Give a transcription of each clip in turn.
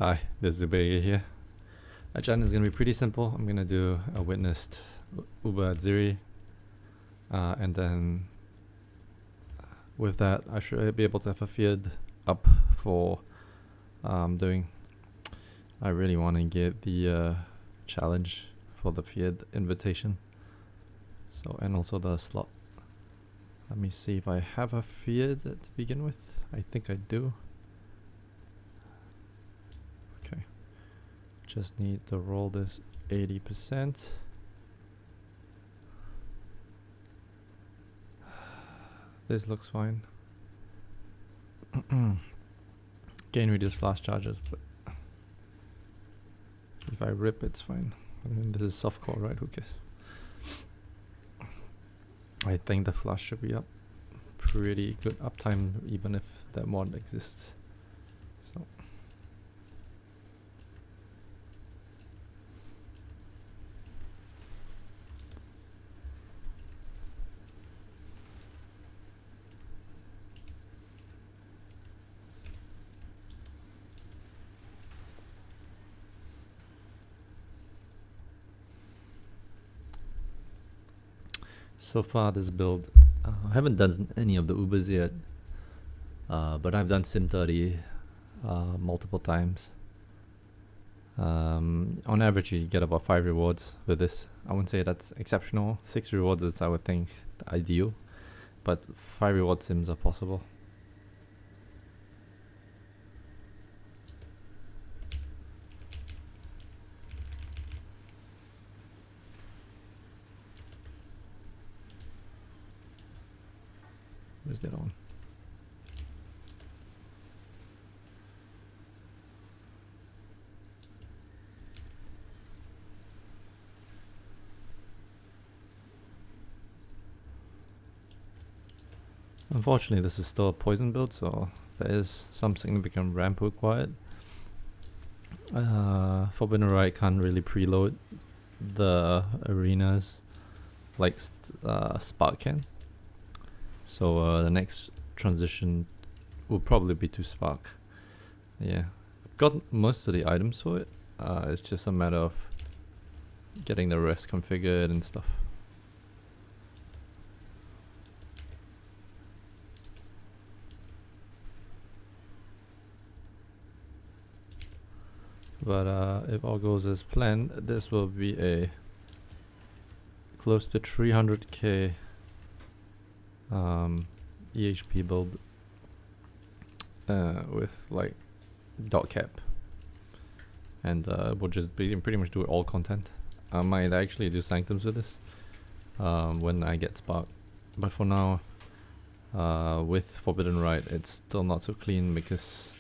Hi, this is Uber here. Agenda is going to be pretty simple. I'm going to do a witnessed Uber at Ziri. And then with that, I should be able to have a feed up for doing. I really want to get the challenge for the feed invitation. So, and also the slot. Let me see if I have a feed to begin with. I think I do. Okay. Just need to roll this 80%. This looks fine. Gain reduce flash charges, but if I rip, it's fine. I mean, this is softcore, right? Who cares? I think the flash should be up. Pretty good uptime, even if that mod exists. So. So far this build, I haven't done any of the Ubers yet, but I've done Sim30 multiple times. On average you get about 5 rewards with this. I wouldn't say that's exceptional. 6 rewards is, I would think, the ideal, but 5 reward sims are possible. Where's that on? Unfortunately, this is still a poison build, so there is some significant ramp required. Forbidden Rite can't really preload the arenas like Spark can. So the next transition will probably be to Spark. Yeah, I've got most of the items for it. It's just a matter of getting the rest configured and stuff. But if all goes as planned, this will be a close to 300k EHP build with like dot cap, and we'll just pretty much do all content. I might actually do sanctums with this when I get Spark, but for now with Forbidden Rite it's still not so clean, because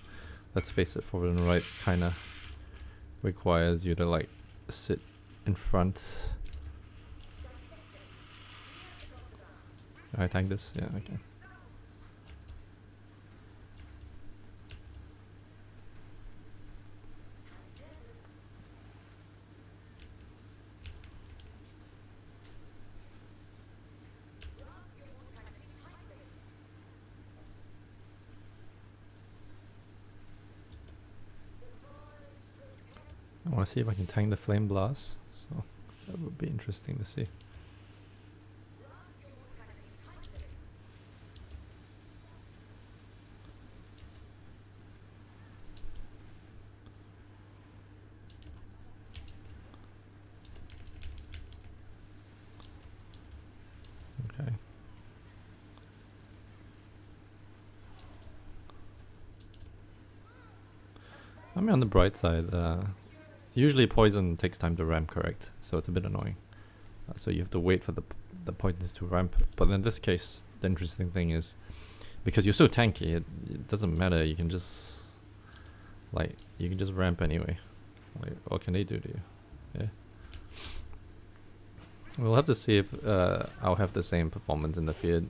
let's face it, Forbidden Rite kinda requires you to like sit in front. I tank this? Yeah, okay. I want to see if I can tank the Flame Blast, so that would be interesting to see. Okay. I mean, on the bright side, usually poison takes time to ramp, correct? So it's a bit annoying. So you have to wait for the poisons to ramp. But in this case, the interesting thing is, because you're so tanky, it doesn't matter. You can just ramp anyway. Like, what can they do to you? Yeah. We'll have to see if I'll have the same performance in the field.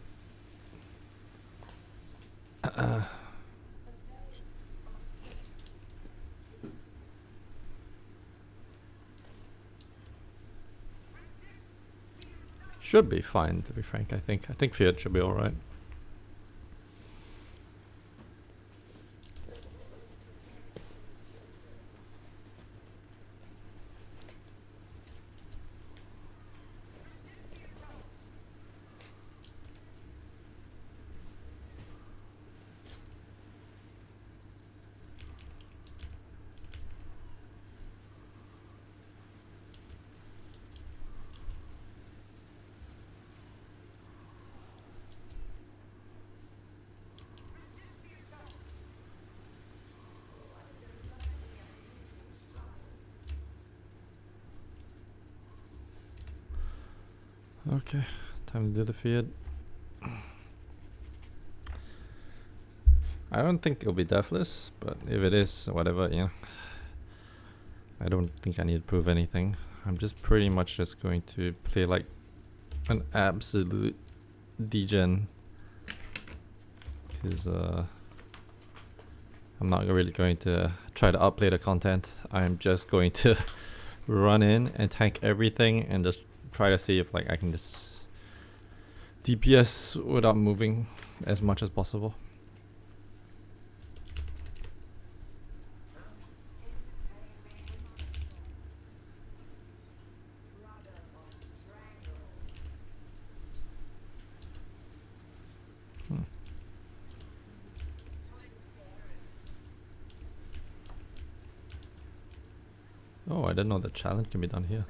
Should be fine, to be frank. I think Fiat should be alright. Okay, time to do the feed. I don't think it'll be deathless, but if it is, whatever, you know. I don't think I need to prove anything. I'm just pretty much just going to play like an absolute degen. Because I'm not really going to try to outplay the content. I'm just going to run in and tank everything and just try to see if like I can just DPS without moving as much as possible. Oh, I didn't know the challenge can be done here.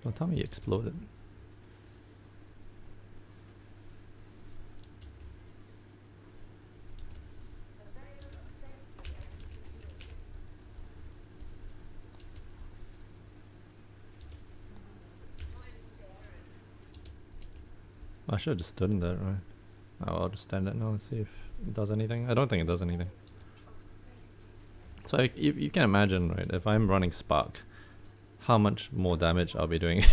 Don't tell me he exploded. I should have just stood in there, right? Oh, I'll just stand it now and see if it does anything. I don't think it does anything. So you can imagine, right, if I'm running Spark, how much more damage I'll be doing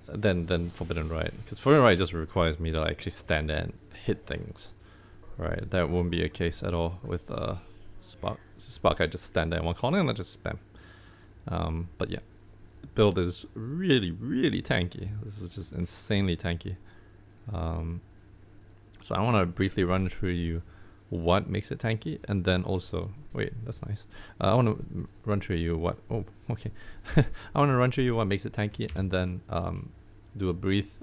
than Forbidden Rite. Because Forbidden Rite just requires me to actually stand there and hit things, right? That won't be a case at all with Spark. So Spark, I just stand there in one corner and I just spam. But yeah, the build is really, really tanky. This is just insanely tanky. So I want to briefly run through you what makes it tanky, and then also wait, that's nice. I want to run through you what. Oh, okay. I want to run through you what makes it tanky, and then do a brief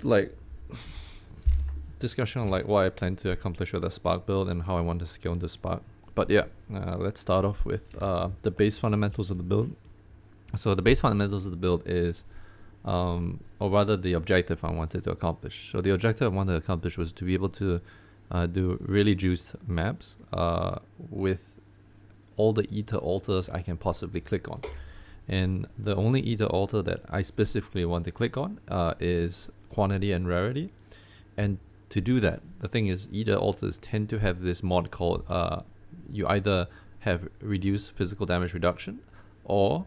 like discussion on like what I plan to accomplish with the Spark build and how I want to scale into Spark. But yeah, let's start off with the base fundamentals of the build. So the base fundamentals of the build is or rather the objective I wanted to accomplish. So the objective I wanted to accomplish was to be able to do really juiced maps with all the ether altars I can possibly click on. And the only ether altar that I specifically want to click on is quantity and rarity. And to do that, the thing is, ether altars tend to have this mod called you either have reduced physical damage reduction or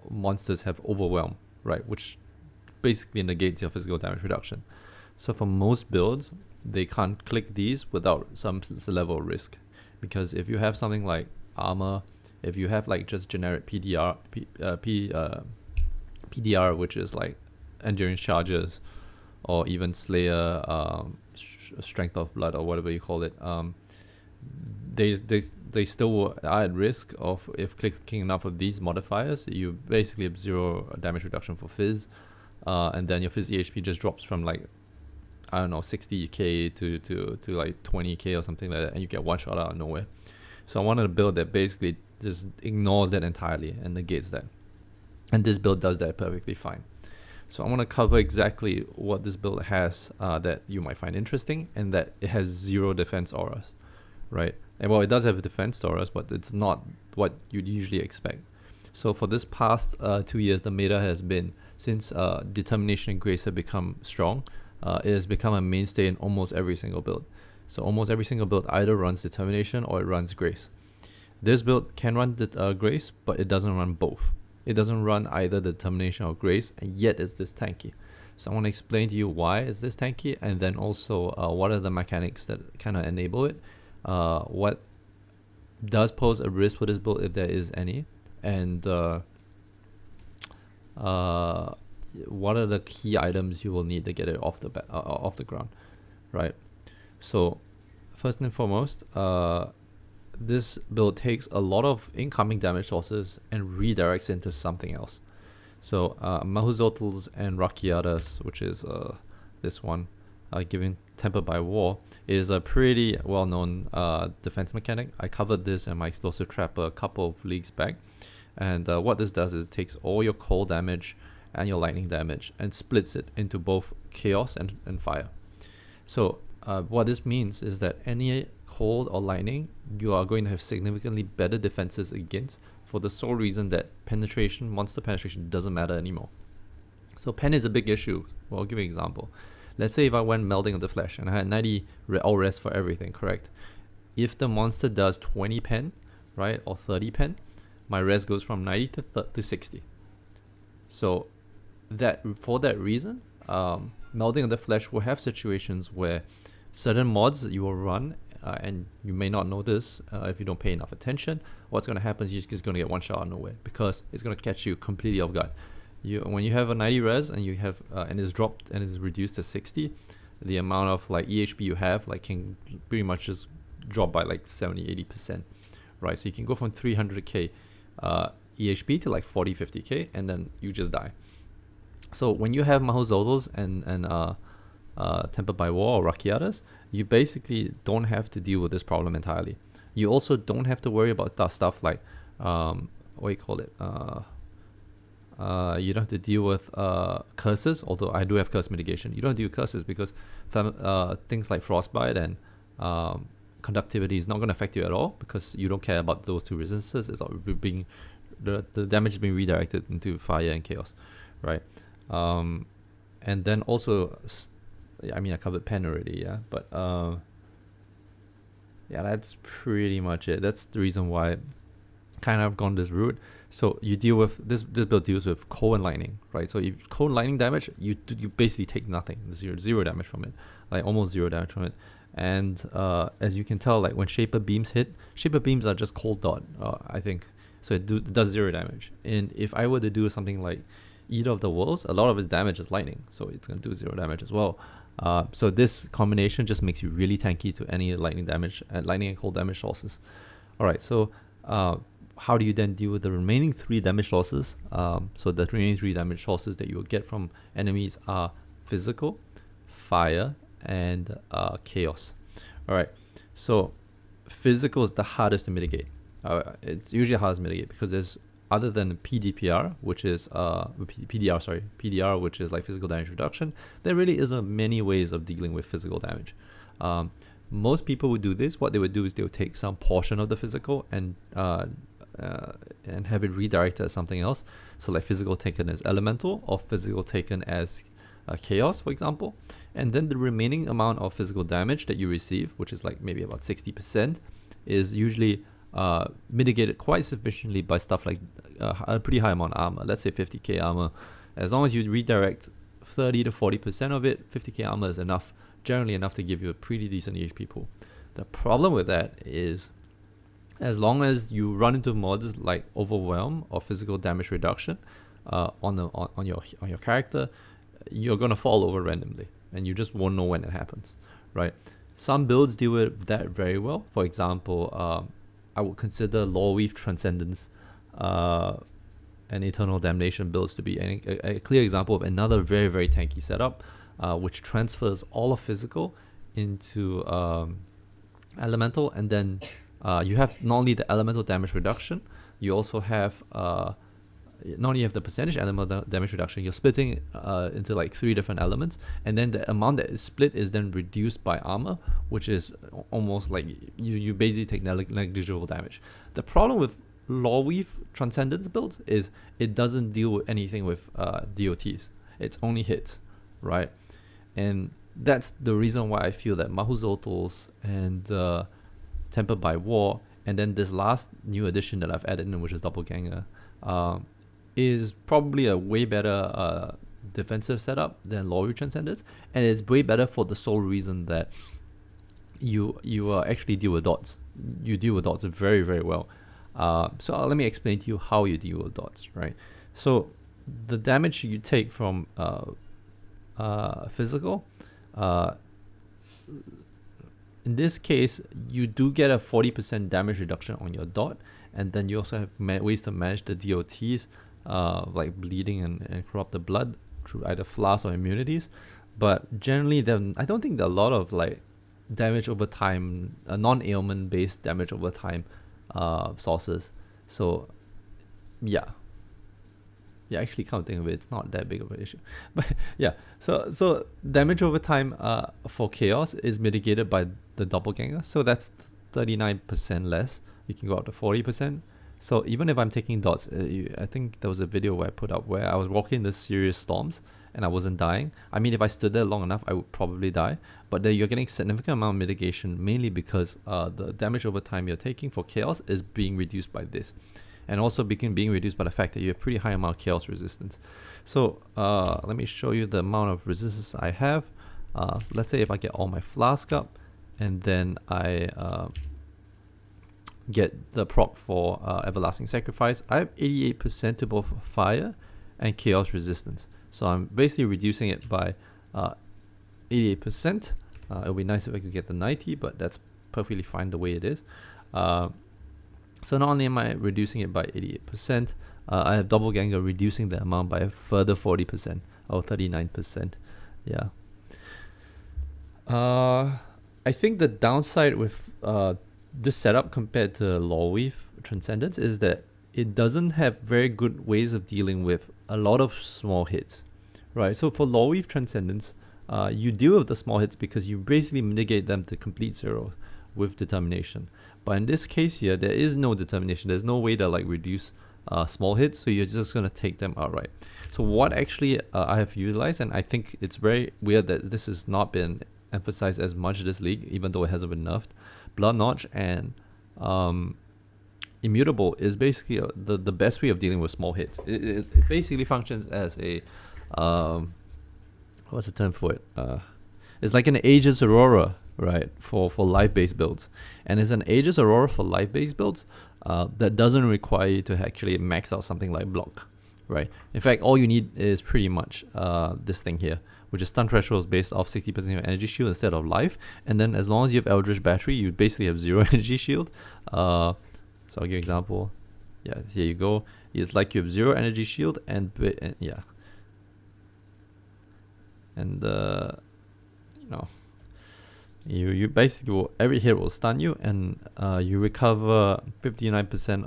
monsters have overwhelm, right, which basically negates your physical damage reduction. So for most builds, they can't click these without some level of risk, because if you have something like armor, if you have like just generic PDR, which is like endurance charges, or even Slayer, strength of blood, or whatever you call it, they still are at risk of, if clicking enough of these modifiers, you basically have 0 damage reduction for Fizz, and then your Fizz HP just drops from like, I don't know, 60k to like 20k or something like that, and you get one shot out of nowhere. So I wanted a build that basically just ignores that entirely and negates that, and this build does that perfectly fine. So I want to cover exactly what this build has that you might find interesting, and that it has 0 defense auras, right? And well, it does have defense auras, but it's not what you'd usually expect. So for this past 2 years, the meta has been, since Determination and Grace have become strong, it has become a mainstay in almost every single build. So almost every single build either runs Determination or it runs Grace. This build can run Grace, but it doesn't run both. It doesn't run either Determination or Grace, and yet it's this tanky. So I want to explain to you why it's this tanky, and then also what are the mechanics that kind of enable it. What does pose a risk for this build, if there is any, and what are the key items you will need to get it off the ground. right? So first and foremost, this build takes a lot of incoming damage sources and redirects into something else. So Mahuzotls and Rakiatas, which is this one, given Tempered by War, is a pretty well-known defense mechanic. I covered this in my Explosive Trap a couple of leagues back. And what this does is it takes all your cold damage and your lightning damage and splits it into both chaos and fire. So what this means is that any cold or lightning, you are going to have significantly better defenses against, for the sole reason that penetration, monster penetration, doesn't matter anymore. So pen is a big issue. Well, I'll give you an example. Let's say if I went Melding of the Flesh and I had 90 all res for everything, correct? If the monster does 20 pen, right, or 30 pen, my res goes from 90 to 60. So that for that reason, Melding of the Flesh will have situations where certain mods that you will run, and you may not know this if you don't pay enough attention. What's going to happen is you're just going to get one shot out of nowhere because it's going to catch you completely off guard. When you have a 90 res and you have and it's dropped and it's reduced to 60, the amount of like EHP you have like can pretty much just drop by like 70-80%, right? So you can go from 300k EHP to like 40-50k and then you just die. So when you have Mahuzotls and Tempered by War or Rakiatas, you basically don't have to deal with this problem entirely. You also don't have to worry about stuff like what do you call it? You don't have to deal with curses, although I do have curse mitigation. You don't have to deal with curses because things like Frostbite and conductivity is not going to affect you at all because you don't care about those two resistances. It's all being the damage is being redirected into fire and chaos, right? And then also, I mean, I covered pen already, yeah, but yeah, that's pretty much it. That's the reason why I kind of gone this route. So you deal with this build deals with cold and lightning, right? So if cold and lightning damage, you basically take nothing, zero damage from it, like almost zero damage from it. And as you can tell, like when Shaper Beams hit, Shaper Beams are just cold dot, I think. So it does zero damage. And if I were to do something like Eater of the Worlds, a lot of its damage is lightning, so it's going to do zero damage as well. So this combination just makes you really tanky to any lightning damage and lightning and cold damage sources. All right, so how do you then deal with the remaining 3 damage sources? So the remaining 3 damage sources that you will get from enemies are physical, fire, and chaos. All right, so physical is the hardest to mitigate. It's usually hardest to mitigate because there's, other than PDPR, which is PDR, which is like physical damage reduction, there really isn't many ways of dealing with physical damage. Most people would do this. What they would do is they would take some portion of the physical and have it redirected as something else. So like physical taken as elemental or physical taken as chaos, for example. And then the remaining amount of physical damage that you receive, which is like maybe about 60%, is usually mitigated quite sufficiently by stuff like a pretty high amount of armor. Let's say 50k armor. As long as you redirect 30 to 40% of it, 50k armor is enough, generally enough to give you a pretty decent EHP pool. The problem with that is, as long as you run into mods like Overwhelm or physical damage reduction on your character, you're gonna fall over randomly, and you just won't know when it happens, right? Some builds deal with that very well. For example, I would consider Lawweave Transcendence and Eternal Damnation builds to be a clear example of another very, very tanky setup, which transfers all of physical into elemental, and then you have not only the elemental damage reduction, you also have not only have the percentage elemental damage reduction, you're splitting into like 3 different elements, and then the amount that is split is then reduced by armor, which is almost like you basically take negligible damage. The problem with Lawweave Transcendence builds is it doesn't deal with anything with DOTs. It's only hits, right? And that's the reason why I feel that Mahuzotls and Tempered by War, and then this last new addition that I've added in, which is Doppelganger, is probably a way better defensive setup than Lawweave Transcendence, and it's way better for the sole reason that you actually deal with dots. You deal with dots very, very well. So let me explain to you how you deal with dots, right? So the damage you take from physical, in this case, you do get a 40% damage reduction on your dot, and then you also have ways to manage the DOTs, like bleeding and corrupt the blood through either flasks or immunities. But generally, then I don't think there are a lot of like damage over time, non-ailment based damage over time sources. So yeah, actually, come to think of it, it's not that big of an issue. But yeah, so damage over time for chaos is mitigated by the doppelganger. So that's 39% less. You can go up to 40%. So even if I'm taking dots, I think there was a video where I put up where I was walking the serious storms and I wasn't dying. I mean, if I stood there long enough, I would probably die. But then you're getting significant amount of mitigation, mainly because the damage over time you're taking for chaos is being reduced by this. And also being reduced by the fact that you have pretty high amount of chaos resistance. So let me show you the amount of resistance I have. Let's say if I get all my flask up, and then I get the proc for Everlasting Sacrifice, I have 88% to both fire and chaos resistance. So I'm basically reducing it by 88%. It would be nice if I could get the 90, but that's perfectly fine the way it is. So not only am I reducing it by 88%, I have doppelganger reducing the amount by a further 40% or 39%. Yeah. I think the downside with this setup compared to Lawweave Transcendence is that it doesn't have very good ways of dealing with a lot of small hits, right? So for Lawweave Transcendence, you deal with the small hits because you basically mitigate them to complete zero with determination. But in this case here, there is no determination. There's no way to like reduce small hits, so you're just gonna take them outright. So what actually I have utilized, and I think it's very weird that this has not been emphasized as much this league, even though it hasn't been nerfed. Blood Notch and Immutable is basically the best way of dealing with small hits. It basically functions as a what's the term for it? It's like an Aegis Aurora, right, for life-based builds. And it's an Aegis Aurora for life-based builds that doesn't require you to actually max out something like block, right? In fact, all you need is pretty much this thing here, which is stun thresholds based off 60% of energy shield instead of life. And then as long as you have Eldritch Battery, you basically have 0 energy shield. So I'll give you an example. Yeah, here you go. It's like you have 0 energy shield and yeah. And you know, you basically will, every hit will stun you, and you recover 59%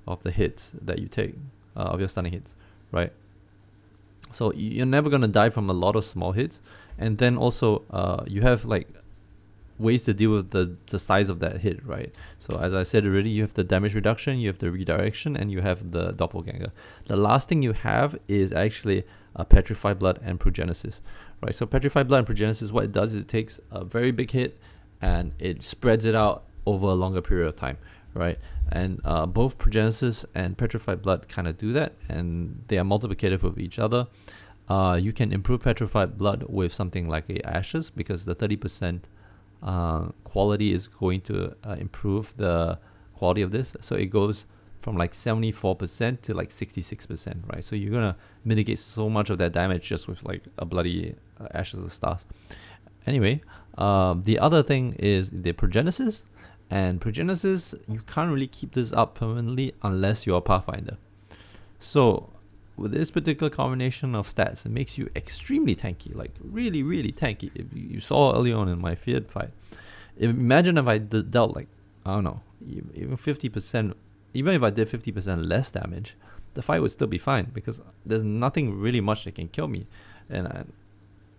of the hits that you take, of your stunning hits, right? So you're never gonna die from a lot of small hits. And then also you have like ways to deal with the size of that hit, right? So as I said already, you have the damage reduction, you have the redirection, and you have the doppelganger. The last thing you have is actually Petrified Blood and Progenesis, right? So Petrified Blood and Progenesis, what it does is it takes a very big hit and it spreads it out over a longer period of time, right? And both Progenesis and Petrified Blood kind of do that, and they are multiplicative with each other. You can improve Petrified Blood with something like a Ashes, because the 30% quality is going to improve the quality of this. So it goes from like 74% to like 66%, right? So you're gonna mitigate so much of that damage just with like a bloody Ashes of Stars. Anyway, the other thing is the Progenesis. And Progenesis, you can't really keep this up permanently unless you're a Pathfinder. So with this particular combination of stats, it makes you extremely tanky, like really, really tanky. If you saw early on in my Feared fight, imagine if I dealt like, I don't know, even 50%, even if I did 50% less damage, the fight would still be fine because there's nothing really much that can kill me. And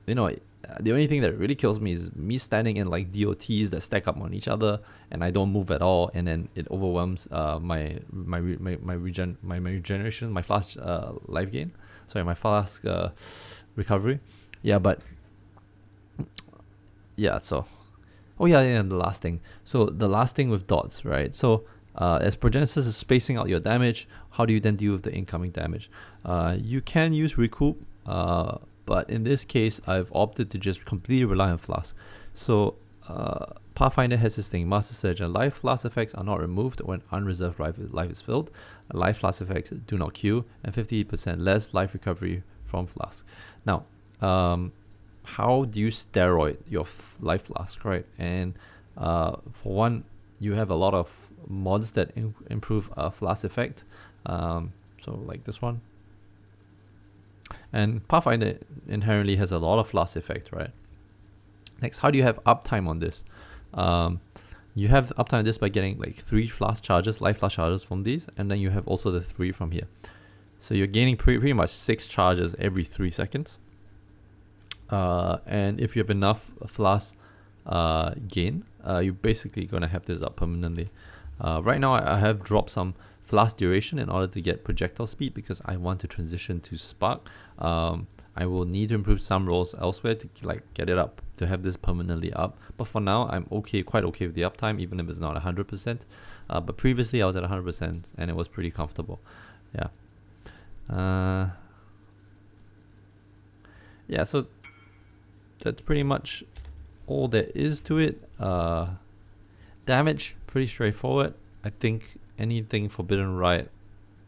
you know, the only thing that really kills me is me standing in like DOTs that stack up on each other, and I don't move at all, and then it overwhelms my regeneration, my flask life gain. Sorry, my flask recovery. Yeah, but yeah. So, oh yeah, the last thing. So the last thing with dots, right? So as Progenesis is spacing out your damage, how do you then deal with the incoming damage? You can use recoup. But in this case, I've opted to just completely rely on Flasks. So Pathfinder has this thing, Master Surge, and life flask effects are not removed when unreserved life is filled. Life flask effects do not queue, and 50% less life recovery from Flasks. Now, how do you steroid your life flask, right? And for one, you have a lot of mods that improve flask effect. So like this one. And Pathfinder inherently has a lot of flask effect, right? Next, how do you have uptime on this? You have uptime on this by getting like 3 flask charges, life flask charges from these, and then you have also the 3 from here. So you're gaining pretty much 6 charges every 3 seconds. And if you have enough flask gain, you're basically gonna have this up permanently. Right now I have dropped some flask duration in order to get projectile speed because I want to transition to spark. I will need to improve some rolls elsewhere to like get it up, to have this permanently up. But for now, I'm quite okay with the uptime, even if it's not 100%. But previously I was at 100% and it was pretty comfortable. Yeah. Yeah, so that's pretty much all there is to it. Damage, pretty straightforward. I think anything Forbidden Rite,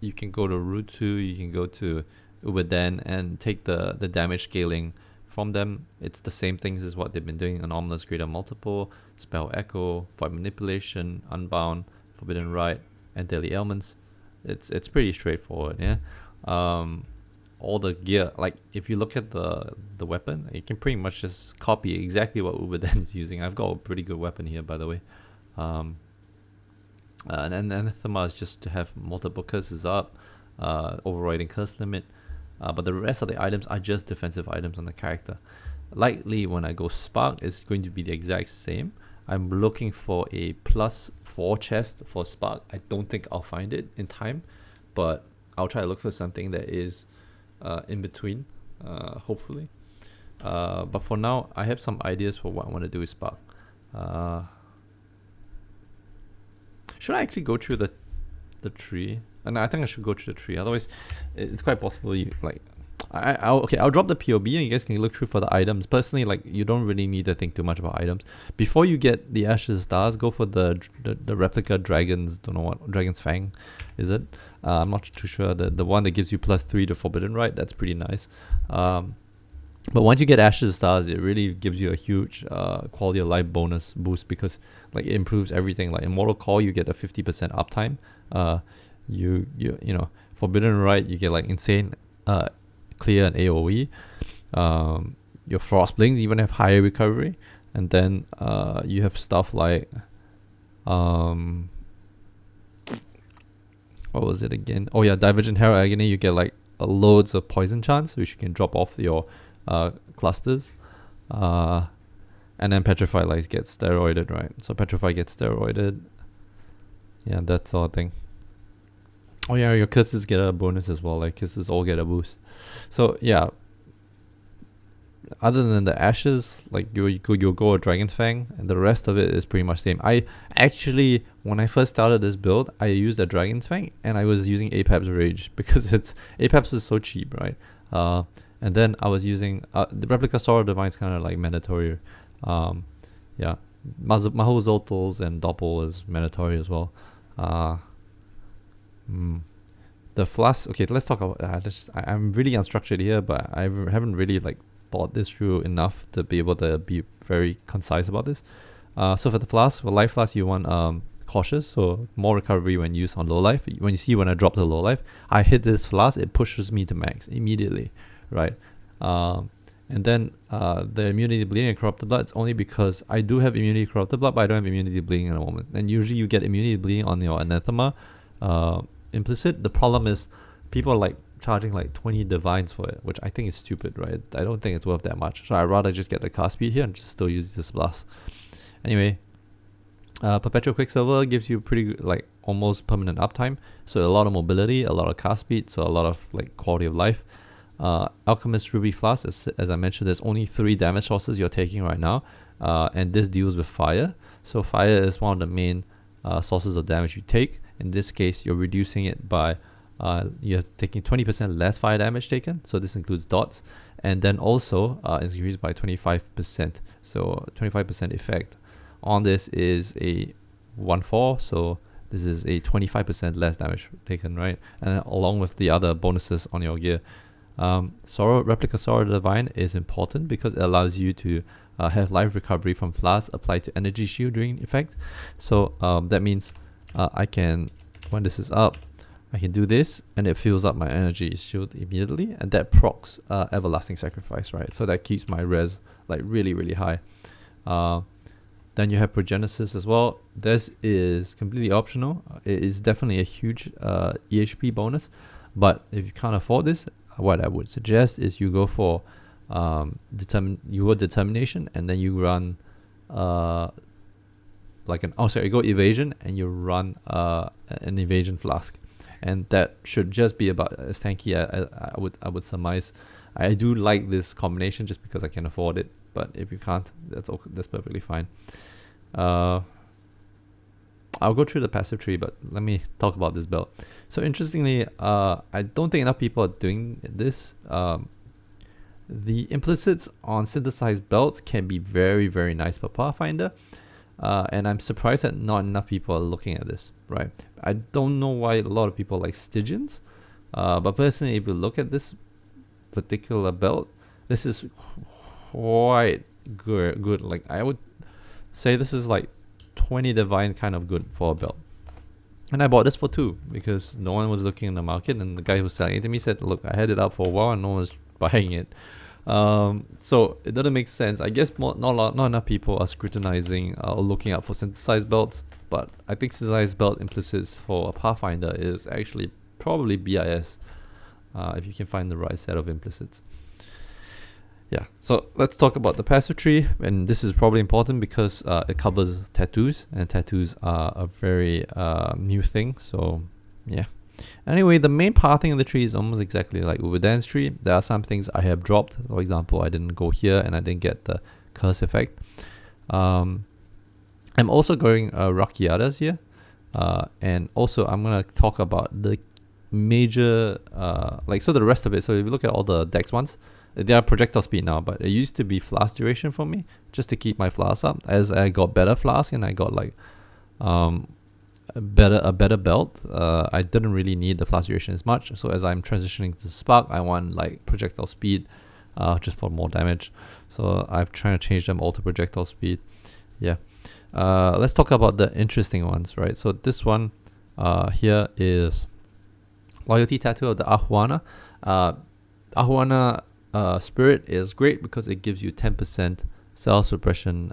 you can go to Route 2, you can go to Uberdan and take the damage scaling from them. It's the same things as what they've been doing: Anomalous, Greater Multiple, Spell Echo, Void Manipulation, Unbound, Forbidden Rite, and Daily Ailments. It's pretty straightforward, yeah. All the gear, like if you look at the weapon, you can pretty much just copy exactly what Uberdan is using. I've got a pretty good weapon here, by the way. And Anathema is just to have multiple curses up, overriding curse limit. But the rest of the items are just defensive items on the character. Likely when I go Spark, it's going to be the exact same. I'm looking for a +4 chest for Spark. I don't think I'll find it in time, but I'll try to look for something that is in between, hopefully. But for now, I have some ideas for what I want to do with Spark. Should I actually go through the tree? And I think I should go through the tree. Otherwise, it's quite possible you like. I'll drop the POB and you guys can look through for the items. Personally, like you don't really need to think too much about items. Before you get the Ashes Stars, go for the replica dragons. Don't know what Dragon's Fang is it? I'm not too sure. The one that gives you +3 to Forbidden Rite. That's pretty nice. But once you get Ashes Stars, it really gives you a huge quality of life bonus boost because like it improves everything. Like in Mortal Call, you get a 50% uptime. You know, Forbidden Rite, you get like insane clear and AoE. Your Frost Blings even have higher recovery, and then you have stuff like what was it again? Oh yeah, Divergent Hero Agony. You get like loads of poison chance, which you can drop off your clusters. And then Petrify like gets steroided, right? So Petrify gets steroided. Yeah, that sort of thing. Oh yeah, your curses get a bonus as well. Like curses all get a boost. So yeah. Other than the Ashes, like you'll go a Dragon Fang, and the rest of it is pretty much the same. I actually, when I first started this build, I used a Dragon's Fang, and I was using Apep's Rage because Apep's is so cheap, right? And then I was using the Replica Sword of Divine is kind of like mandatory. Yeah, Maho Zoltals and Doppel is mandatory as well. The Flasks. Okay, let's talk about. I'm really unstructured here, but I haven't really like thought this through enough to be able to be very concise about this. So for the Flask, for Life Flask, you want cautious, so more recovery when used on low life. When you see when I drop to low life, I hit this Flask, it pushes me to max immediately, right? And then the immunity bleeding and corrupted blood, it's only because I do have immunity corrupted blood, but I don't have immunity bleeding at the moment. And usually you get immunity bleeding on your Anathema implicit. The problem is people are like charging like 20 divines for it, which I think is stupid, right? I don't think it's worth that much. So I'd rather just get the cast speed here and just still use this blast. Anyway, Perpetual Quicksilver gives you pretty like almost permanent uptime. So a lot of mobility, a lot of cast speed, so a lot of like quality of life. Alchemist Ruby Flask, as I mentioned, there's only 3 damage sources you're taking right now, and this deals with fire. So fire is one of the main sources of damage you take. In this case, you're reducing it by you're taking 20% less fire damage taken, so this includes dots, and then also it's increased by 25%, so 25% effect on this is a 1/4, so this is a 25% less damage taken, right? And along with the other bonuses on your gear. Replica Sorrow Divine is important because it allows you to have life recovery from Flasks applied to energy shield during effect. So that means I can, when this is up, I can do this and it fills up my energy shield immediately, and that procs Everlasting Sacrifice, right? So that keeps my res like really, really high. Then you have Progenesis as well. This is completely optional. It is definitely a huge EHP bonus, but if you can't afford this, what I would suggest is you go for your determination, and then you run like an you go evasion and you run an evasion flask, and that should just be about as tanky. I would surmise. I do like this combination just because I can afford it, but if you can't, that's perfectly fine. I'll go through the passive tree, but let me talk about this belt. So interestingly, I don't think enough people are doing this. The implicits on synthesized belts can be very, very nice for Pathfinder, and I'm surprised that not enough people are looking at this, right? I don't know why a lot of people like Stygians, but personally, if you look at this particular belt, this is quite good. Like, I would say this is like 20 divine kind of good for a belt. And I bought this for 2 because no one was looking in the market, and the guy who was selling it to me said, look, I had it up for a while and no one was buying it. So it doesn't make sense. I guess not enough people are scrutinizing or looking out for synthesized belts, but I think synthesized belt implicits for a Pathfinder is actually probably BIS if you can find the right set of implicits. Yeah, so let's talk about the passive tree, and this is probably important because it covers tattoos, and tattoos are a very new thing, so yeah. Anyway, the main pathing of the tree is almost exactly like Uberdan's tree. There are some things I have dropped. For example, I didn't go here and I didn't get the curse effect. I'm also going Rakiadas here, and also I'm going to talk about the major, so the rest of it. So if you look at all the dex ones, they are projectile speed now, but it used to be flask duration for me, just to keep my flask up. As I got better flask and I got like a better belt, I didn't really need the flask duration as much. So as I'm transitioning to spark, I want like projectile speed, just for more damage. So I'm trying to change them all to projectile speed. Yeah. Let's talk about the interesting ones, right? So this one here is Loyalty Tattoo of the Ahuana. Ahuana Spirit is great because it gives you 10% cell suppression,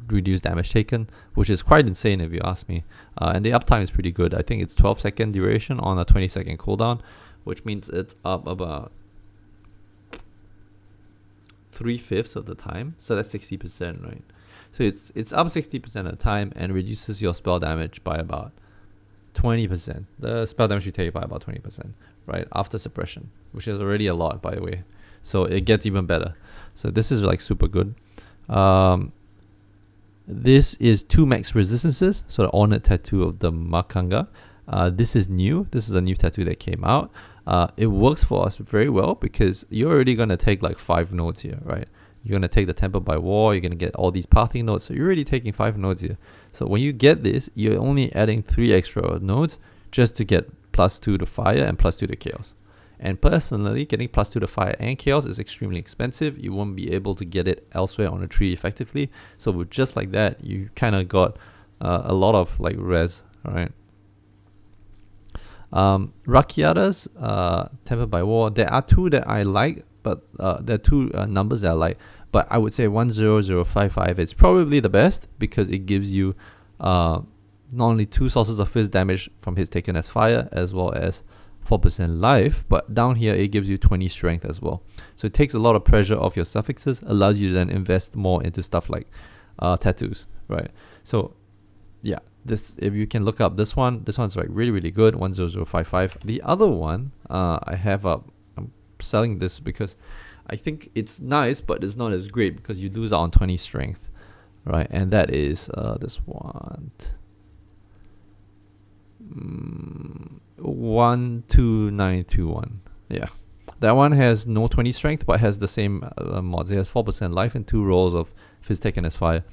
reduced damage taken, which is quite insane if you ask me. And the uptime is pretty good. I think it's 12-second duration on a 20-second cooldown, which means it's up about 3/5 of the time. So that's 60%, right? So it's up 60% of the time and reduces your spell damage by about 20%. The spell damage you take by about 20%, right? After suppression, which is already a lot, by the way. So it gets even better. So this is like super good. This is 2 max resistances, so the Ornate Tattoo of the Makanga. This is new. This is a new tattoo that came out. It works for us very well because you're already going to take like 5 nodes here, right? You're going to take the Temple by War. You're going to get all these pathing nodes. So you're already taking 5 nodes here. So when you get this, you're only adding 3 extra nodes just to get +2 to fire and +2 to chaos. And personally, getting +2 to fire and chaos is extremely expensive. You won't be able to get it elsewhere on a tree effectively. So with just like that, you kind of got a lot of like res, right? Rakiadas, Tempered by War. There are 2 that I like, but there are 2 numbers that I like. But I would say 10055 is probably the best because it gives you not only 2 sources of fizz damage from hits taken as fire, as well as 4% life, but down here it gives you 20 strength as well. So it takes a lot of pressure off your suffixes, allows you to then invest more into stuff like tattoos, right? So yeah, this, if you can look up this one's like really, really good, 10055. The other one I have up, I'm selling this because I think it's nice, but it's not as great because you lose out on 20 strength, right? And that is this one. 12921. Yeah, that one has no 20 strength but has the same mods. It has 4% life and 2 rolls of fizz taken as fire.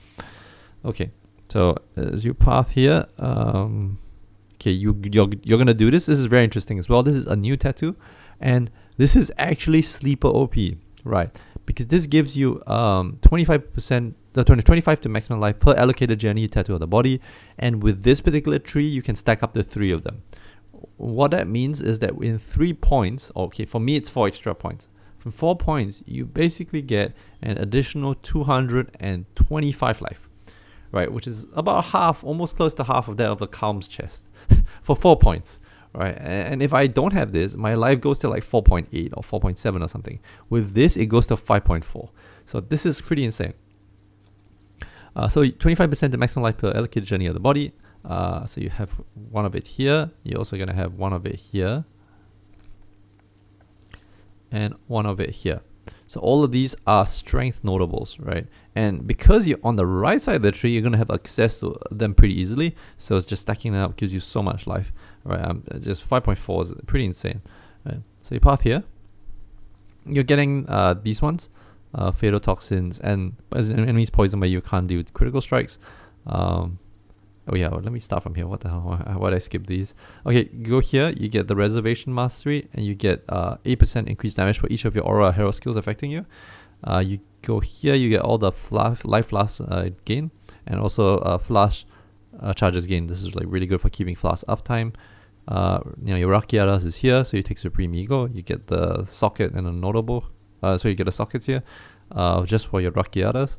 Okay, so as you path here, okay, you're gonna do this. This is very interesting as well. This is a new tattoo, and This is actually sleeper OP, right? Because this gives you 25%, 25 to maximum life per allocated journey tattoo of the body, and with this particular tree, you can stack up to 3 of them. What that means is that in 3 points, okay, for me it's 4 extra points. From 4 points, you basically get an additional 225 life, right? Which is about half, almost close to half of that of the Calm's chest for 4 points, right? And if I don't have this, my life goes to like 4.8 or 4.7 or something. With this, it goes to 5.4. So this is pretty insane. So 25% the maximum life per allocated journey of the body. So you have one of it here. You're also going to have one of it here. And one of it here. So all of these are strength notables, right? And because you're on the right side of the tree, you're going to have access to them pretty easily. So it's just stacking them up gives you so much life, right? Just 5.4 is pretty insane, right? So you path here. You're getting these ones, fatal toxins, and as an enemy's poisoned by you can't do critical strikes. Oh yeah, well, let me start from here. What the hell? Why did I skip these? Okay, go here. You get the Reservation Mastery, and you get 8% increased damage for each of your aura hero skills affecting you. You go here, you get all the life flask gain, and also flash charges gain. This is like really good for keeping flask uptime. Your Rakiaras is here, so you take Supreme Ego. You get the socket and a notable. So you get the sockets here, just for your Rakiaras.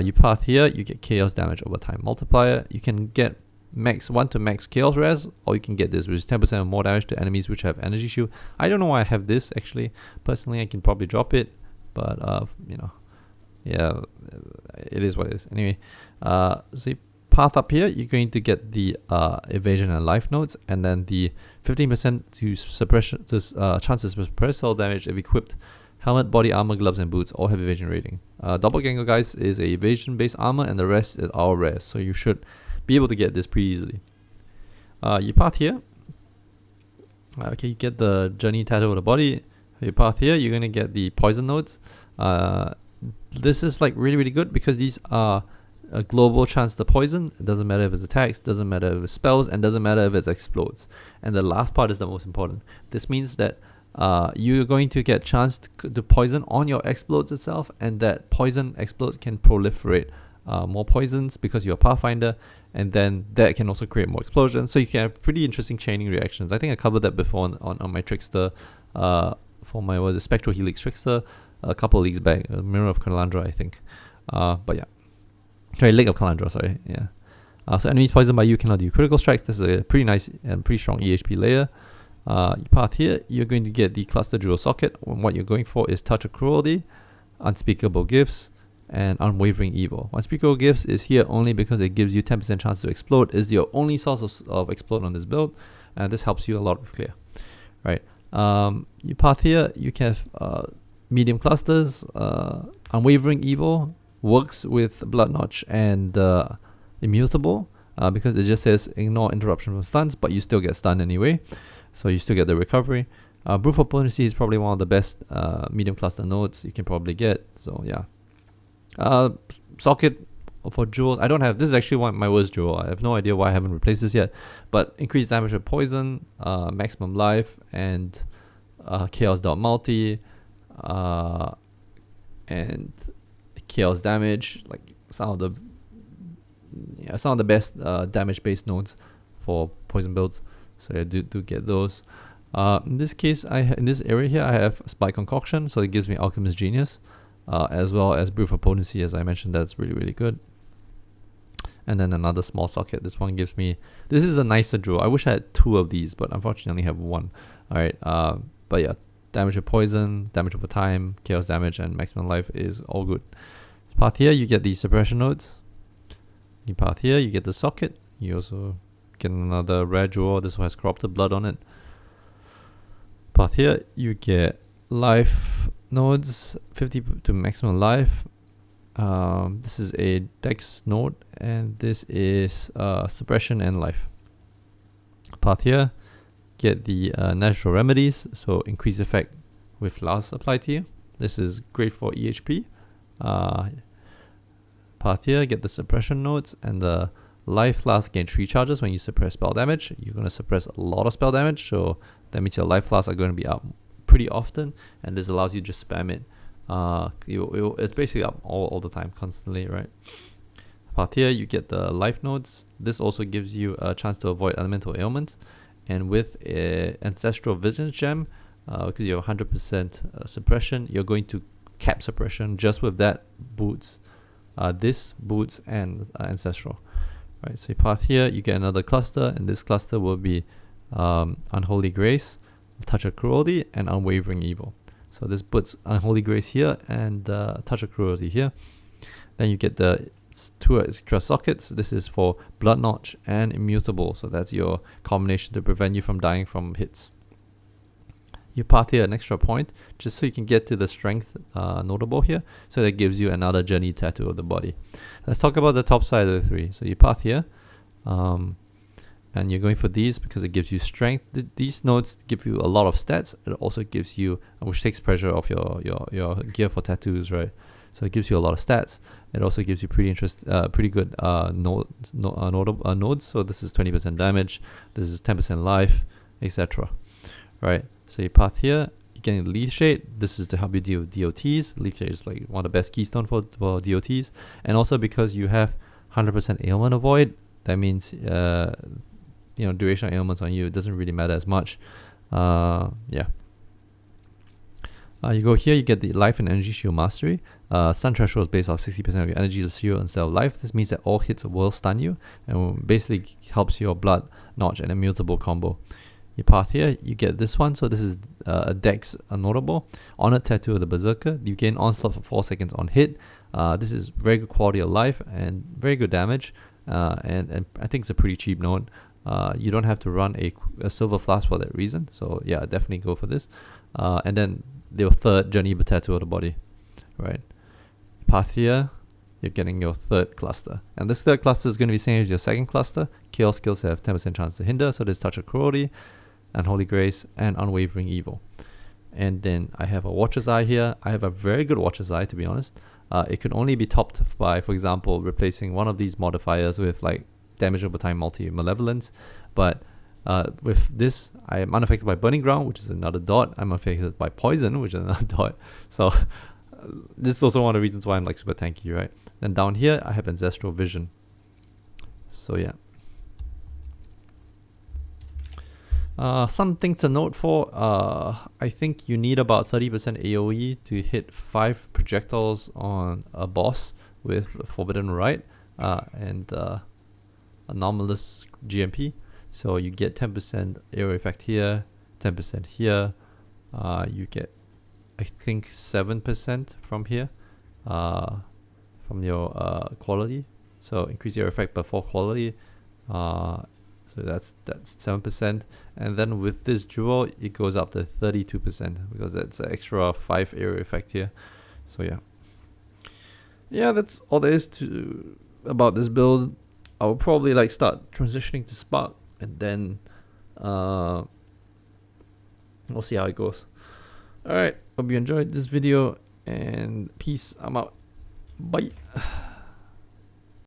You path here, you get chaos damage over time multiplier. You can get max 1 to max chaos res, or you can get this, which is 10% more damage to enemies which have energy shield. I don't know why I have this actually. Personally, I can probably drop it, but yeah, it is what it is. Anyway, so you path up here, you're going to get the evasion and life nodes, and then the 15% to suppression, chances to suppress soul damage if equipped. Helmet, body armor, gloves, and boots all have evasion rating. Doppelganger, guys, is a evasion based armor, and the rest is our res, so you should be able to get this pretty easily. You path here. Okay, you get the journey tattoo of the body. You path here, you're gonna get the poison nodes. This is like really good because these are a global chance to poison. It doesn't matter if it's attacks, doesn't matter if it spells, and doesn't matter if it explodes. And the last part is the most important. This means that you're going to get chance to poison on your explodes itself, and that poison explodes can proliferate more poisons because you're a Pathfinder, and then that can also create more explosions. So you can have pretty interesting chaining reactions. I think I covered that before on my Trickster, for my Spectral Helix Trickster a couple of leagues back, Mirror of Kalandra, I think. But yeah, sorry, Lake of Kalandra, sorry, yeah. So enemies poisoned by you cannot do critical strikes. This is a pretty nice and pretty strong EHP layer. You path here, you're going to get the Cluster Jewel Socket. What you're going for is Touch of Cruelty, Unspeakable Gifts, and Unwavering Evil. Unspeakable Gifts is here only because it gives you 10% chance to explode. It's your only source of explode on this build, and this helps you a lot with clear. Right. You path here, you can have medium clusters. Unwavering Evil works with Blood Notch and Immutable, because it just says ignore interruption from stuns, but you still get stunned anyway. So you still get the recovery. Brute for Potency is probably one of the best medium cluster nodes you can probably get. So yeah. Socket for jewels. I don't have. This is actually my worst jewel. I have no idea why I haven't replaced this yet. But increased damage with poison, maximum life, and chaos dot multi, and chaos damage. Like some of the best damage based nodes for poison builds. So I do get those. In this case, in this area here, I have Spy Concoction, so it gives me Alchemist Genius, as well as Brute for Potency, as I mentioned. That's really good. And then another small socket. This one gives me. This is a nicer jewel. I wish I had 2 of these, but unfortunately, I only have 1. All right. But yeah, damage with poison, damage over time, chaos damage, and maximum life is all good. Path here, you get the suppression nodes. You path here, you get the socket. You also get another rare jewel. This one has corrupted blood on it. Path here, you get life nodes, 50 to maximum life. This is a dex node, and this is suppression and life. Path here, get the natural remedies, so increase effect with flasks applied to you. This is great for EHP. Path here, get the suppression nodes, and the life flask gain 3 charges when you suppress spell damage. You're going to suppress a lot of spell damage, so that means your life flasks are going to be up pretty often, and this allows you to just spam it. It's basically up all the time, constantly, right? Path here, you get the life nodes. This also gives you a chance to avoid elemental ailments, and with Ancestral Vision Gem, because you have 100% suppression, you're going to cap suppression just with that boots. This boots and Ancestral. Right, so you path here, you get another cluster, and this cluster will be Unholy Grace, Touch of Cruelty, and Unwavering Evil. So this puts Unholy Grace here and Touch of Cruelty here. Then you get the 2 extra sockets. This is for Blood Notch and Immutable, so that's your combination to prevent you from dying from hits. You path here an extra point just so you can get to the strength notable here, so that gives you another journey tattoo of the body. Let's talk about the top side of the 3. So you path here, and you're going for these because it gives you strength. These nodes give you a lot of stats. It also gives you, which takes pressure off your gear for tattoos, right? So it gives you a lot of stats. It also gives you pretty good nodes. So this is 20% damage, this is 10% life, etc. Right? So you path here, you're getting the Leaf Shade. This is to help you deal with DOTs. Leaf Shade is like one of the best keystone for DOTs. And also because you have 100% ailment avoid, that means duration ailments on you, it doesn't really matter as much. Yeah. You go here, you get the Life and Energy Shield Mastery. Stun threshold is based off 60% of your energy to shield instead of life. This means that all hits will stun you, and basically helps your Blood Notch and Immutable combo. You path here, you get this one. So this is a Dex notable. Honored Tattoo of the Berserker. You gain Onslaught for 4 seconds on hit. This is very good quality of life and very good damage. And I think it's a pretty cheap node. You don't have to run a Silver Flask for that reason. So yeah, definitely go for this. And then your 3rd Journey Tattoo of the Body. Right. Path here, you're getting your 3rd cluster. And this 3rd cluster is going to be same as your 2nd cluster. Chaos skills have 10% chance to hinder. So there's Touch of Cruelty, Unholy Grace, and Unwavering Evil. And then I have a Watcher's Eye here. I have a very good Watcher's Eye, to be honest. It could only be topped by, for example, replacing one of these modifiers with like damage over time multi-malevolence. But with this, I am unaffected by Burning Ground, which is another dot. I'm unaffected by Poison, which is another dot. So this is also one of the reasons why I'm like super tanky, right? Then down here, I have Ancestral Vision. So yeah. Something to note for, I think you need about 30% AoE to hit 5 projectiles on a boss with Forbidden Rite and Anomalous GMP. So you get 10% area effect here, 10% here. You get, I think, 7% from here, from your quality. So increase your effect by 4 quality. So that's 7%, and then with this jewel it goes up to 32% because that's an extra 5 area effect here. So yeah, that's all there is to about this build. I will probably like start transitioning to Spark, and then we'll see how it goes. Alright, hope you enjoyed this video, and peace. I'm out. Bye.